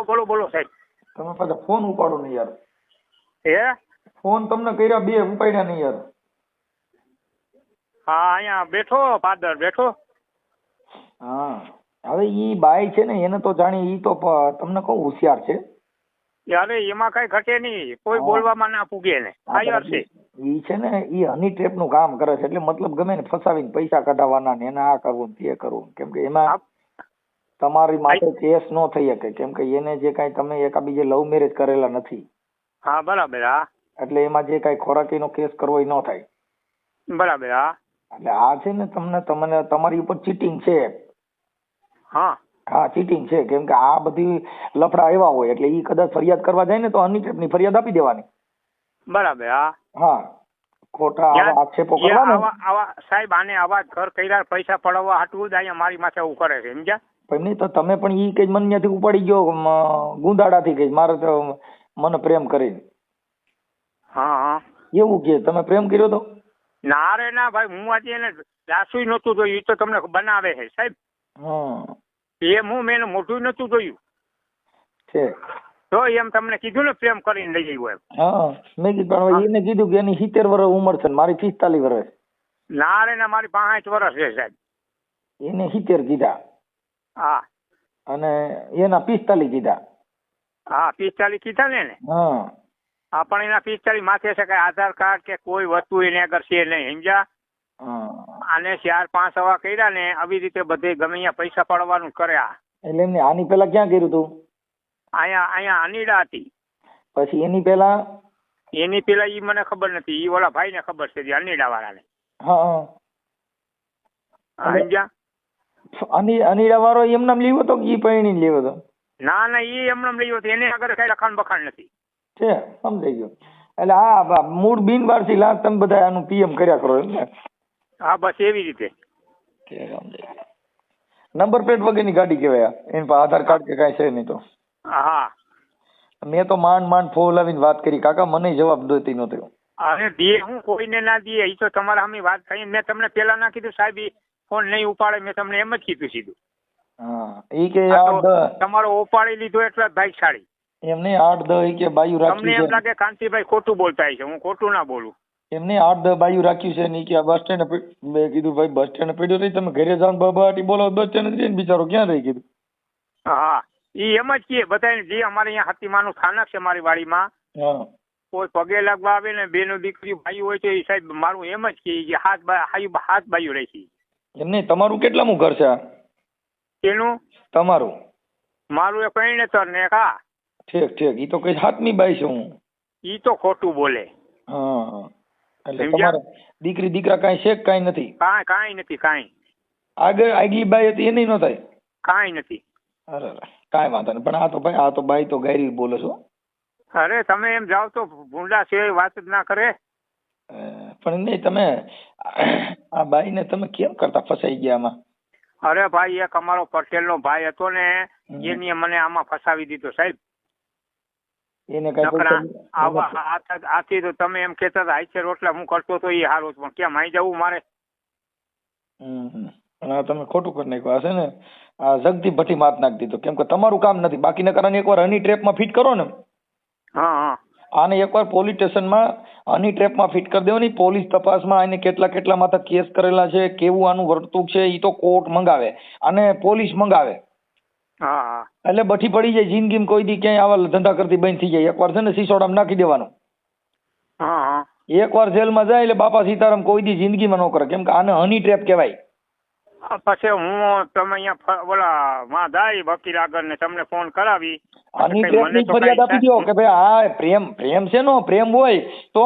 બોલો બોલો સાહેબ. તમે પાછા ફોન ઉપાડો નહીં યાર હે ફોન તમને કર્યા 2 ઉપાડ્યા નહીં યાર હા અહીંયા બેઠો પાદર બેઠો. હા હવે ઈ બાઈ છે ને એને તો જાણી ઈ તો તમને કહું હોશિયાર છે અરે એમાં કઈ ઘટે નહીં કોઈ બોલવામાં ના પૂગે ને આયર છે ઈ છે ને ઈ હની ટ્રેપ નું કામ કરે છે એટલે મતલબ ગમે ને ફસાવીને પૈસા કઢાવવાના ને એને આ કરવું ને તે કરવું કેમ કે એમાં તમારી માટે કેસ નો થઈ શકે કેમ કે એને જે કાંઈ તમે એકાબીજે લવ મેરેજ કરેલા નથી. હા બરાબર. હા એટલે એમાં જે કાંઈ ખોરાકીનો કેસ કરવો એ ન થાય. બરાબર. હા એટલે આ છે ને તમને તમારી ઉપર ચીટિંગ છે. હા હા ચીટિંગ છે કેમ કે આ બધી લફડા આવ્યા હોય એટલે ઈ કદાચ ફરિયાદ કરવા જાય ને તો હની ટ્રેપની ફરિયાદ આપી દેવાની. બરાબર. હા હા ખોટા આવા આક્ષેપો કરવાના આવા સાહેબ આને આવા ઘર કર્યા પૈસા પડવા હાટવું જ અહીંયા મારી માથે એવું કરે છે સમજ્યા. પણ નહીં તો તમે પણ ઈ કે મને ત્યાંથી ઉપાડી ગયો ગુંદાડાથી કે મારે તો મને પ્રેમ કરીને. હા હા એવું કે તમે પ્રેમ કર્યો તો? ના રે ના ભાઈ હું આજે એને જાસુય નહોતું જોયું એ તો તમને બનાવે છે સાહેબ. હા એ મેં એનું મોઢું નહોતું જોયું છે તો એમ તમને કીધું ને પ્રેમ કરીને લઈ આવ્યો એમ. હા મેં કીધું પણ એને કીધું કે એની 70 વર્ષ ઉંમર છે મારી 45 વર્ષ. ના રે ના મારી 65 વર્ષ છે સાહેબ. એને 70 કીધા. હા અને એના 45 કીધા. હા 45 કીધા ને. હા હા પણ એના 45 માથે છે કઈ આધાર કાર્ડ કે કોઈ વસ્તુ એને આગળ છે નહીં સમજ્યા. આને 4-5 હવા કર્યા ને આવી રીતે બધે ગમે અહીંયા પૈસા પડવાનું કર્યા. એટલે એમને આની પેલા ક્યાં કર્યું તું? અહીંયા અનીડા હતી. પછી એની પેલા ઈ મને ખબર નથી ઈ ઓલા ભાઈ ને ખબર છે અનીડા વાળાને. હા સમજ્યા. અનીડા વાળો એમ નામ લેવો તો ઈ પૈણી લેવો તો? ના ના ઈ એમને લેવો તો એને આગળ કઈ લખાણ બખાણ નથી. છે સમજાઈ ગયો. એટલે હા મૂળ બિનવારસી લાભ તમે બધા આનું પીએમ કર્યા કરો એમ ને? હા બસ એવી રીતે. નંબર પ્લેટ વગરની ગાડી કહેવાય એની પાસે આધાર કાર્ડ કે કાંઈ છે નહીં તો. હા મેં તો માંડ ફોલાવીને વાત કરી કાકા મને જવાબ દેતી નહોતો. અરે દે હું કોઈને ના દે એ તો તમારા સામે વાત થઈ મેં તમને પેલા ના કીધું સાહેબ ફોન નહીં ઉપાડે મેં તમને એમ જ કીધું સીધું. હા ઈ કે તમારો ઉપાડી લીધો એટલે ભાઈશાળી. એમ નહીં 8-10 કે બાયુ રાખ્યું તમને એમ લાગે કાંતિભાઈ ખોટું બોલતા છે હું ખોટું ના બોલું. એમને 8-10 બાયુ રાખ્યું છે ને કે બસ સ્ટેન્ડ મેં કીધું ભાઈ બસ સ્ટેન્ડ પડ્યો રહી તમે ઘરે જાઓ બાબાટી બોલો બસ સ્ટેન્ડ જઈને બિચારો ક્યાં રહી કીધું. હા ઈ એમ જ કહે બધા જે અમારે અહીંયા હાથીમાનું સ્થાનક છે મારી વાડીમાં. હા કોઈ પગે લાગવા આવે ને બેનો દીકરી ભાઈ હોય તો એ સાહેબ મારું એમ જ કે હાથ બાયું રહી છે. એમ નહીં તમારું કેટલામું ઘર છે? એનું તમારું? મારું એ પૈણેતર ને કા. ઠીક ઈ તો કઈ હાથમી બાઈ છે હું. ઈ તો ખોટું બોલે. હા એટલે તમારા દીકરી દીકરા કાંઈ છે કાંઈ નથી? કાંઈ નથી કાંઈ. આગલી બાઈ હતી એ નહીં ન થાય? કાંઈ નથી. અરે કાંઈ વાંધો નહીં પણ આ તો બાઈ તો ગાયરી બોલે છો. અરે તમે એમ જાઓ તો ભૂંડા સિવાય વાત જ ના કરે. પણ નહીં તમે આ બાઈને તમે કેમ કરતા ફસાઈ ગયા આમાં? અરે ભાઈ એક અમારો પટેલનો ભાઈ હતો ને એની મને આમાં ફસાવી દીધો સાહેબ. એને કઈ આથી તો તમે એમ કહેતા હતા હાઈસે રોટલા હું કરતો તો એ હારું પણ કેમ અહીં જવું મારે? અને તમે ખોટું કરી નાખ્યું હશે ને આ જગદીપ ભટ્ટી માત નાખી દીધો કેમ કે તમારું કામ નથી બાકીના કારણે એકવાર હની ટ્રેપમાં ફિટ કરો ને. હા આને એકવાર પોલીસ સ્ટેશનમાં હની ટ્રેપમાં ફિટ કરી દેવાની. પોલીસ તપાસમાં આને કેટલા માથા કેસ કરેલા છે કેવું આનું વર્તણૂક છે એ તો કોર્ટ મંગાવે અને પોલીસ મંગાવે. હા એટલે બઠી પડી જાય જિંદગીમાં કોઈ દી ક્યાંય આવા ધંધા કરતી બંધ થઈ જાય. એકવાર છે ને સિસોડામાં નાખી દેવાનું. હા એકવાર જેલમાં જાય એટલે બાપા સીતારામ કોઈ દી જિંદગીમાં ન કરે કેમ કે આને હની ટ્રેપ કહેવાય. પછી હું તમે અહીંયા ઓલા માં દાઈ વકીલ આગળ ને તમને ફોન કરાવી હની ટ્રેપની ફરિયાદ આપી દો કે ભાઈ આ પ્રેમ છે નો પ્રેમ હોય તો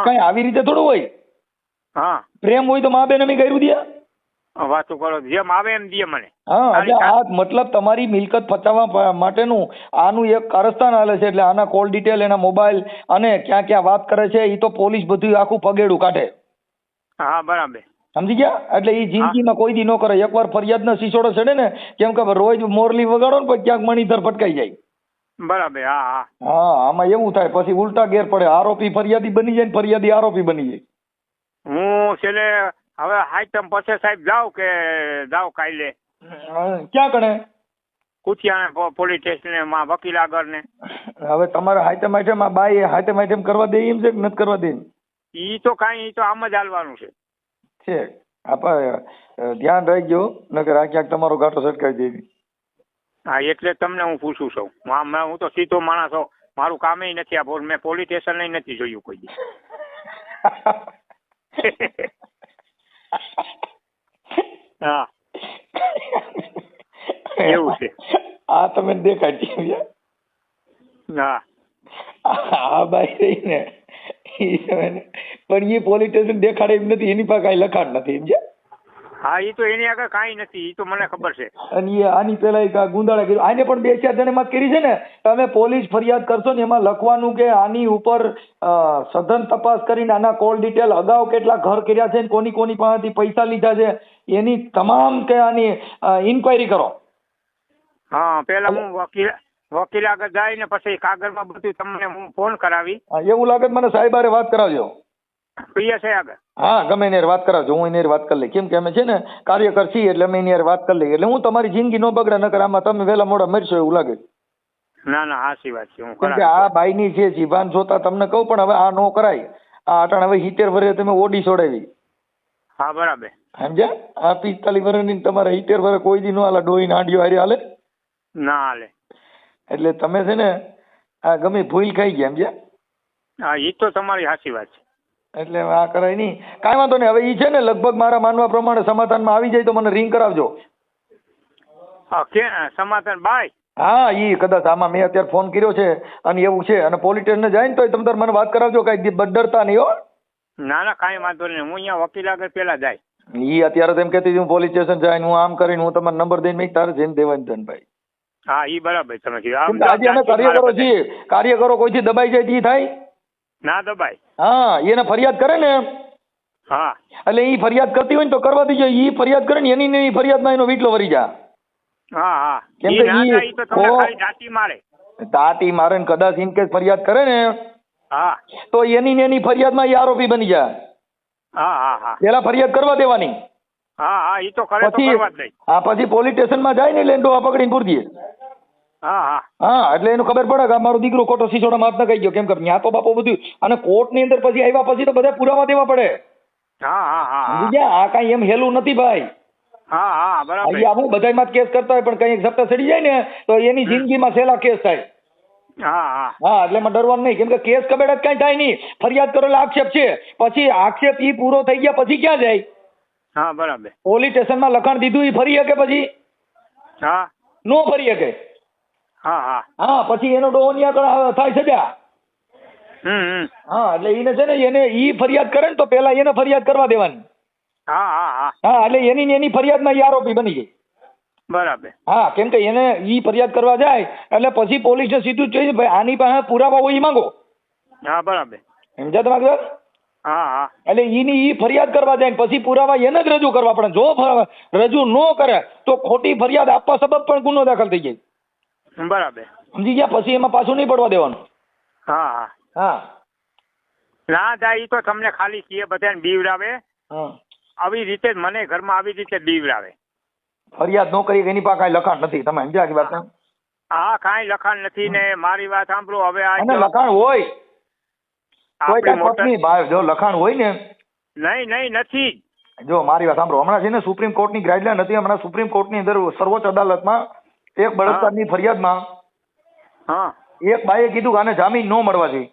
કઈ આવી રીતે થોડું હોય. હા પ્રેમ હોય તો મા બેન અમે કર્યું દે. વાતો કરો જેમ આવે એમ દે મને. હા એટલે આ મતલબ તમારી મિલકત પચાવવા માટેનું આનું એક કારસ્તાન હાલે છે. એટલે આના કોલ ડિટેલ, એના મોબાઈલ અને ક્યાં ક્યાં વાત કરે છે એ તો પોલીસ બધું આખું પગેડું કાઢે. હા બરાબર. સમજી ગયા? એટલે એ જિંદગીમાં કોઈ દી ન કરે. એકવાર ફરિયાદનો સિસોડો ચડે ને, કેમ કે રોજ મોરલી વગાડો ને પછી ક્યાંક મણિધર ભટકાઈ જાય. બરાબર. હા હા હા આમાં એવું થાય, પછી ઉલટા ગેર પડે. આરોપી ફરિયાદી બની જાય ને ફરિયાદી આરોપી બની જાય. હું છેલ્લે હવે હાઈટમ પછી સાહેબ જાવ કે જાવ કાલે ક્યાં કણે? કુતિયાણા પોલીસ સ્ટેશન માં વકીલ આગળ ને. હવે તમારે હાઈટમ આઈટમ આ બાઈ હાઈટમ આઈટમ કરવા દે એમ છે કે નથી કરવા દે? ઈ તો કાંઈ ઈ તો આમ જ હાલવાનું છે. છે આપણે ધ્યાન રાખજો, નકર આ ક્યાંક તમારો ઘાટો સટકાવી દેવી. હા એટલે તમને હું પૂછું છું. હું તો સીધો માણસ છું, મારું કામે નથી આ મેં પોલીસ સ્ટેશન નથી જોયું કોઈ દી. હા એવું છે. આ તમે દેખાડી. હા આ બાઈ રહી ને પણ એ પોલીસ સ્ટેશન દેખાડે એમ નથી, એની પાસે કઈ લખાણ નથી સમજ્યા. હા ઈ તો એની આગળ કાંઈ નથી, ઈ તો મને ખબર છે. અને એ આની પેલા ગુંદાળા કર્યું, આને પણ 2-4 જણે માં કરી છે ને. તમે પોલીસ ફરિયાદ કરશો ને એમાં લખવાનું કે આની ઉપર સઘન તપાસ કરીને આના કોલ ડિટેલ, અગાઉ કેટલા ઘર કર્યા છે, કોની કોની પાસેથી પૈસા લીધા છે, એની તમામ કે આની ઇન્ક્વાયરી કરો. હા પેલા હું વકીલ આગળ જાય ને પછી કાગળમાં બધું તમને હું ફોન કરાવી. એવું લાગે મને સાહેબ હારે વાત કરાવજો. PSI આગળ. હા ગમે એને વાત કરાવજો, હું એની વાત કરી લઈ. કેમ કે અમે છે ને કાર્યકર છીએ એટલે અમે એની વાત કરી લઈએ. એટલે હું તમારી જિંદગી ન બગડે, નકર આમાં તમે વહેલા મોડા મરશો એવું લાગે. ના ના સાચી વાત છે. હું કેમ કે આ બાઈની છે જીભાન જોતા તમને કહું, પણ હવે આ નો કરાય. આ અટાણ હવે 70 વર્ષે તમે ઓડી છોડાવી. હા બરાબર સમજ્યા? આ 45 વર્ષની તમારે 70 વર્ષ કોઈ દી નો હાલે, ડોહી હાંડિયો હારી હાલે ના હાલે. એટલે તમે છે ને આ ગમે ભૂલ ખાઈ ગયા સમજ્યા? હા ઈ તો તમારી સાચી વાત છે. એટલે આ કરાય નહીં, કાંઈ વાંધો નહીં. હવે ઈ છે ને લગભગ મારા માનવા પ્રમાણે સમાધાનમાં આવી જાય તો મને રિંગ કરાવજો. કે સમાધાન બાય? હા ઈ કદાચ આમાં મેં અત્યારે ફોન કર્યો છે અને એવું છે, અને પોલીસ સ્ટેશન જાય ને તો તમે તાર મને વાત કરાવજો, કઈ ડરતા નહીં હો. ના ના કાંઈ વાંધો નહીં, હું અહીંયા વકીલ આગળ પેલા જાય. ઈ અત્યારે તેમ કહેતી હતી હું પોલીસ સ્ટેશન જાય હું આમ કરીને હું તમારો નંબર દઈને મેં તારે જઈને દેવાની ધનભાઈ. હા ઈ બરાબર તમે કેમ કે આજે અમે કાર્યકરો છીએ, કાર્યકરો કોઈથી દબાઈ જાય ઈ થાય ના દબાય. હા એને ફરિયાદ કરે ને, હા એટલે ઈ ફરિયાદ કરતી હોય ને તો કરવા દીજો. ઈ ફરિયાદ કરે ને એની ને ફરિયાદમાં એનો વીટલો વરી જા. હા હા કેમ ઈ કે ના ઈ જાય ઈ તો તમને ખાલી દાટી મારે. તાટી મારે ને કદાચ ઇન કેસ ફરિયાદ કરે ને હા તો એની ને એની ફરિયાદમાં ઈ આરોપી બની જાય. હા હા હા પેલા ફરિયાદ કરવા દેવાની. હા હા ઈ તો કરે તો પછી કરવા જ નહીં. હા પછી પોલીસ સ્ટેશનમાં જાય ને એટલે ડોહા પકડીને પૂરી દે. હા હા હા એટલે એનું ખબર પડે કે મારો દીકરો ખોટો સિસોડા માર નખાઈ ગયો. કેમ કે ત્યાં તો બાપો બધું, અને કોર્ટ ની અંદર પછી આવ્યા પછી તો બધા પુરાવા દેવા પડે. હા હા હા સમજી ગયા? આ કઈ એમ હેલું નથી ભાઈ. હા હા બરાબર. અહીંયા હું બધામાં કેસ કરતા હોય પણ કઈ સપ્તાહ ચડી જાય ને તો એની જિંદગીમાં છેલ્લા કેસ થાય. હા હા હા એટલે એમાં ડરવાનું નહીં. કેમ કે કેસ કબેડા કઈ થાય નહીં, ફરિયાદ કરો એટલે આક્ષેપ છે. પછી આક્ષેપ ઈ પૂરો થઈ ગયા પછી ક્યાં જાય? હા બરાબર. પોલીસ સ્ટેશનમાં લખાણ દીધું ઈ ફરી શકે પછી? હા નો ફરી શકે. હા હા હા પછી એનો ડોહો ની આગળ થાય સજા. હા એટલે એને છે ને એને ઈ ફરિયાદ કરે ને તો પેલા એને ફરિયાદ કરવા દેવાની. હા હા હા હા એટલે એની ને એની ફરિયાદમાં ઈ આરોપી બની જાય. બરાબર. હા કેમ કે એને ઈ ફરિયાદ કરવા જાય એટલે પછી પોલીસને સીધું જોઈએ ભાઈ આની પાસે પુરાવા હોય ઈ માંગો. હા બરાબર. સમજ્યા તમે આગળ? હા હા એટલે ઈની ઈ ફરિયાદ કરવા જાય ને પછી પુરાવા એને જ રજૂ કરવા પડે. જો રજૂ ન કરે તો ખોટી ફરિયાદ આપવા સબબ પણ ગુનો દાખલ થઈ જાય. બરાબર. સમજી ગયા? પછી એમાં પાછું નહીં પડવા દેવાનું. હા હા હા ના જાય ઈ તો તમને ખાલી કીએ બધાને બીવડાવે. હા આવી રીતે જ મને ઘરમાં આવી રીતે બીવડાવે. ફરિયાદ ન કરી એની પાસે કાંઈ લખાણ નથી. તમે સમજ્યા કે વાત? હા કાંઈ લખાણ નથી ને મારી વાત સાંભળો હવે આ અને લખાણ હોય કોઈ આપણી કાંઈ મોટર પત્ની ભાઈ જો લખાણ હોય ને, નહીં નહીં નથી. જો મારી વાત સાંભળો, હમણાં છે ને સુપ્રીમ કોર્ટની ગાઈડલાઈન હતી, હમણાં સુપ્રીમ કોર્ટની અંદર સર્વોચ્ચ અદાલતમાં એક બળાત્કારની ફરિયાદમાં હા એક બાઈએ કીધું કે આને જામીન ન મળવા જોઈએ.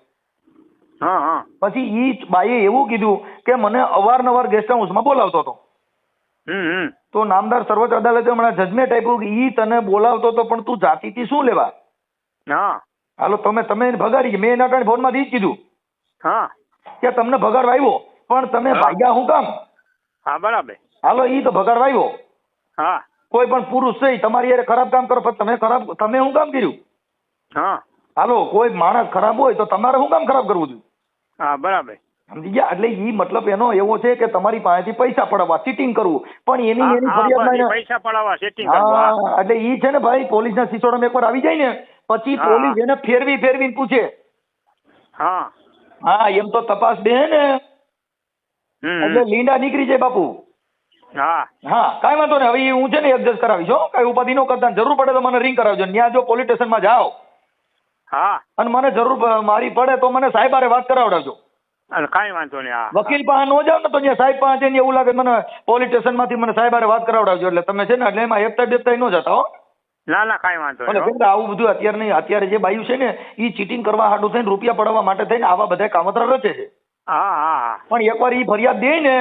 હા હા પછી ઈ બાઈએ એવું કીધું કે મને અવારનવાર ગેસ્ટ હાઉસમાં બોલાવતો હતો. તો નામદાર સર્વોચ્ચ અદાલતે હમણાં જજમેન્ટ આપ્યું કે ઈ તને બોલાવતો હતો પણ તું જાતિથી શું લેવા? હા હાલો તમે એને ભગાડી. મેં એના ટાણે ફોનમાં જ કીધું હા કે તમને ભગાડવા આવ્યો પણ તમે ભાગ્યા હું કામ? હા બરાબર. હાલો ઈ તો ભગાડવા આવ્યો. હા કોઈ પણ પુરુષ છે ઈ તમારી હારે ખરાબ કામ કરો પણ તમે શું કામ કર્યું? હા હાલો કોઈ માણસ ખરાબ હોય તો તમારે શું કામ ખરાબ કરવું જોઈએ? હા બરાબર. સમજી ગયા? એટલે ઈ મતલબ એનો એવો છે કે તમારી પાસેથી પૈસા પડાવવા, ચીટિંગ કરવું, પણ એની હા, એની હા, બસ, ફરિયાદમાં ઈ એને- પૈસા પડાવવા સેટિંગ કરવું. હા. હા એટલે ઈ છે ને ભાઈ પોલીસના સિસોડામાં એકવાર આવી જાય ને પછી હા. પોલીસ એને ફેરવીને પૂછે. હા હા એમ તો તપાસ બે ને એટલે લીંડા નીકળી જાય બાપુ. હા હા કાંઈ વાંધો નહીં. હવે ઈ હું છે ને એડજસ્ટ કરાવીશ હો, કાંઈ ઉપાધિ ન કરતા. જરૂર પડે તો મને રિંગ કરાવજો. ત્યાં જો પોલીસ સ્ટેશનમાં જાઓ હા અને મને જરૂર મારી પડે તો મને સાહેબ હારે વાત કરાવડાવજો. અને કાંઈ વાંધો નહીં. હા વકીલ પાસે ન જાવ ને તો ત્યાં સાહેબ પાસે જઈને એવું લાગે મને પોલીસ સ્ટેશનમાંથી મને સાહેબ હારે વાત કરાવડાવજો. એટલે તમે છે ને એટલે એમાં એફતા બેફતા ન જતા હો. ના ના કાંઈ વાંધો અને નહીં. કેમ કે આવું બધું અત્યારે નહીં, અત્યારે જે બાયું છે ને એ ચીટિંગ કરવા હાટું થઈને રૂપિયા પડાવવા માટે થઈને આવા બધા કામતરા રચે છે. હા હા પણ એકવાર ઈ ફરિયાદ દે ને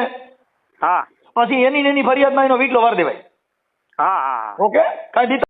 હા પછી એની ફરિયાદમાં એનો વીટલો વાર દેવાય. હા હા ઓકે કાંઈ